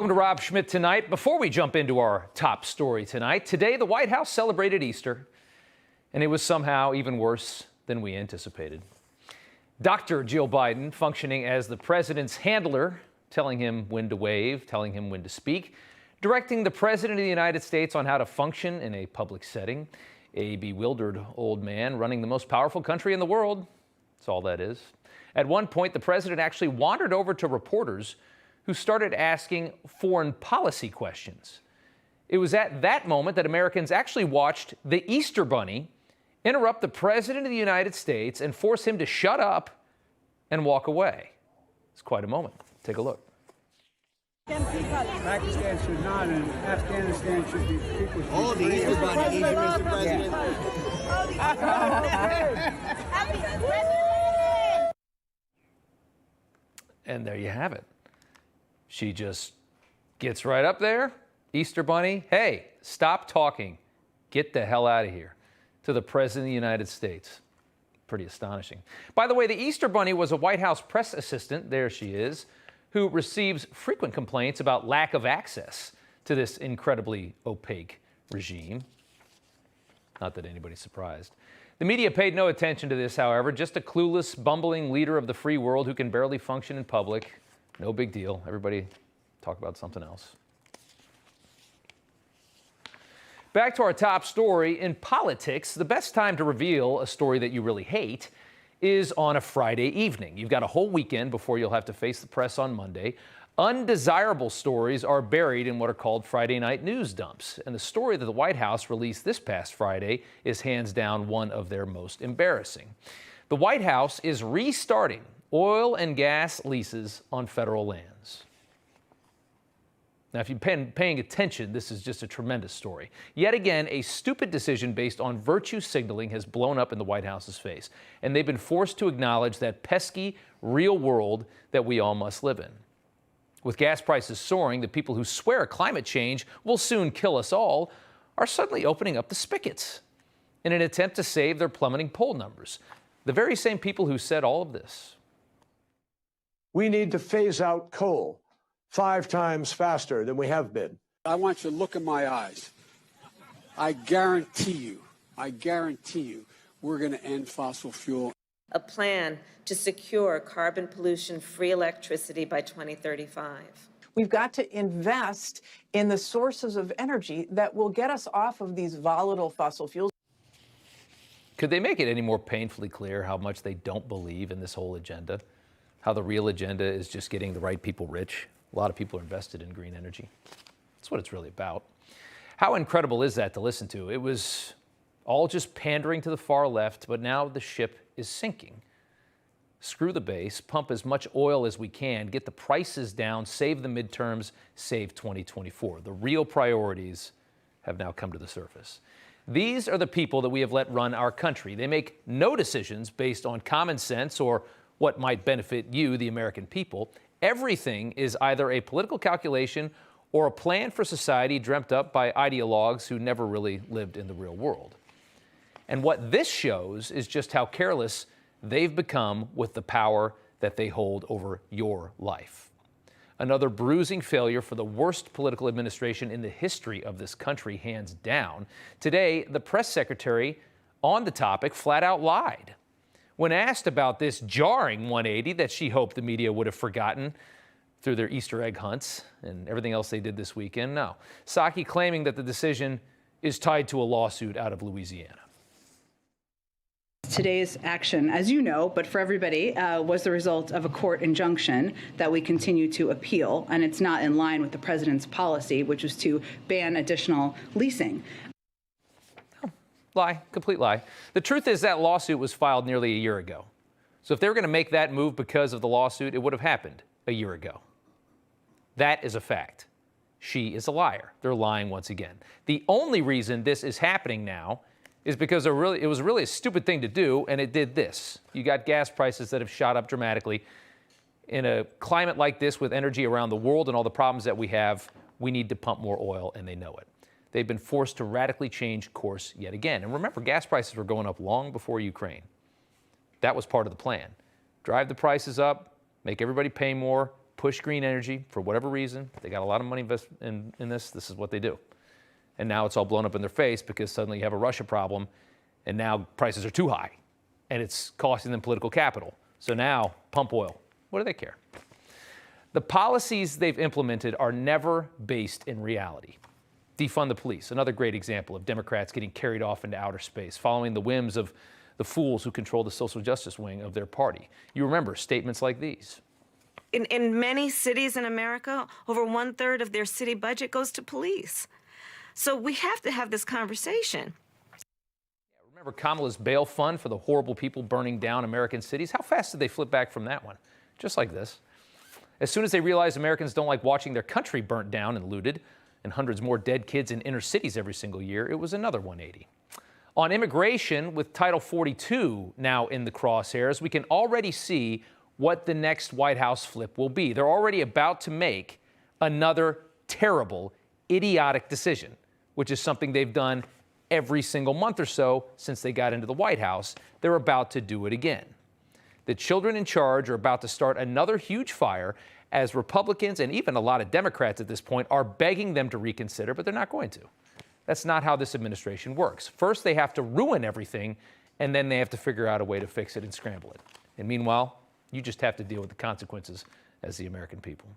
Welcome to Rob Schmitt Tonight. Before we jump into our top story tonight, today the White House celebrated Easter, and it was somehow even worse than we anticipated. Dr. Jill Biden, functioning as the president's handler, telling him when to wave, telling him when to speak, directing the president of the United States on how to function in a public setting. A bewildered old man running the most powerful country in the world. That's all that is. At one point, the president actually wandered over to reporters who started asking foreign policy questions. It was at that moment that Americans actually watched the Easter Bunny interrupt the President of the United States and force him to shut up and walk away. It's quite a moment. Take a look. Pakistan should not, and Afghanistan should be people. Oh, the Easter Bunny, Easter, Mr. President. And there you have it. She just gets right up there. Easter Bunny, hey, stop talking. Get the hell out of here. To the President of the United States. Pretty astonishing. By the way, the Easter Bunny was a White House press assistant, there she is, who receives frequent complaints about lack of access to this incredibly opaque regime. Not that anybody's surprised. The media paid no attention to this, however, just a clueless, bumbling leader of the free world who can barely function in public. No big deal. Everybody talk about something else. Back to our top story. In politics, the best time to reveal a story that you really hate is on a Friday evening. You've got a whole weekend before you'll have to face the press on Monday. Undesirable stories are buried in what are called Friday night news dumps. And the story that the White House released this past Friday is hands down one of their most embarrassing. The White House is restarting oil and gas leases on federal lands. Now, if you've been paying attention, this is just a tremendous story. Yet again, a stupid decision based on virtue signaling has blown up in the White House's face, and they've been forced to acknowledge that pesky, real world that we all must live in. With gas prices soaring, the people who swear climate change will soon kill us all are suddenly opening up the spigots in an attempt to save their plummeting poll numbers. The very same people who said all of this. We need to phase out coal 5 times faster than we have been. I want you to look in my eyes. I guarantee you, we're going to end fossil fuel. A plan to secure carbon pollution-free electricity by 2035. We've got to invest in the sources of energy that will get us off of these volatile fossil fuels. Could they make it any more painfully clear how much they don't believe in this whole agenda? How the real agenda is just getting the right people rich? A lot of people are invested in green energy. That's what it's really about. How incredible is that to listen to? It was all just pandering to the far left, but now the ship is sinking. Screw the base, pump as much oil as we can, get the prices down, save the midterms, save 2024. The real priorities have now come to the surface. These are the people that we have let run our country. They make no decisions based on common sense or what might benefit you, the American people. Everything is either a political calculation or a plan for society dreamt up by ideologues who never really lived in the real world. And what this shows is just how careless they've become with the power that they hold over your life. Another bruising failure for the worst political administration in the history of this country, hands down. Today, the press secretary on the topic flat out lied. When asked about this jarring 180 that she hoped the media would have forgotten through their Easter egg hunts and everything else they did this weekend, no. Psaki claiming that the decision is tied to a lawsuit out of Louisiana. Today's action, as you know, but for everybody, was the result of a court injunction that we continue to appeal, and it's not in line with the president's policy, which is to ban additional leasing. Lie, complete lie. The truth is that lawsuit was filed nearly a year ago. So if they were going to make that move because of the lawsuit, it would have happened a year ago. That is a fact. She is a liar. They're lying once again. The only reason this is happening now is because it was really a stupid thing to do, and it did this. You got gas prices that have shot up dramatically. In a climate like this with energy around the world and all the problems that we have, we need to pump more oil, and they know it. They've been forced to radically change course yet again. And remember, gas prices were going up long before Ukraine. That was part of the plan. Drive the prices up, make everybody pay more, push green energy for whatever reason. They got a lot of money invested in this. This is what they do. And now it's all blown up in their face because suddenly you have a Russia problem and now prices are too high and it's costing them political capital. So now pump oil. What do they care? The policies they've implemented are never based in reality. Defund the police, another great example of Democrats getting carried off into outer space, following the whims of the fools who control the social justice wing of their party. You remember statements like these. In many cities in America, over 1/3 of their city budget goes to police. So we have to have this conversation. Remember Kamala's bail fund for the horrible people burning down American cities? How fast did they flip back from that one? Just like this. As soon as they realize Americans don't like watching their country burnt down and looted, and hundreds more dead kids in inner cities every single year, it was another 180. On immigration, with Title 42 now in the crosshairs, we can already see what the next White House flip will be. They're already about to make another terrible, idiotic decision, which is something they've done every single month or so since they got into the White House. They're about to do it again. The children in charge are about to start another huge fire as Republicans and even a lot of Democrats at this point are begging them to reconsider, but they're not going to. That's not how this administration works. First, they have to ruin everything, and then they have to figure out a way to fix it and scramble it. And meanwhile, you just have to deal with the consequences as the American people.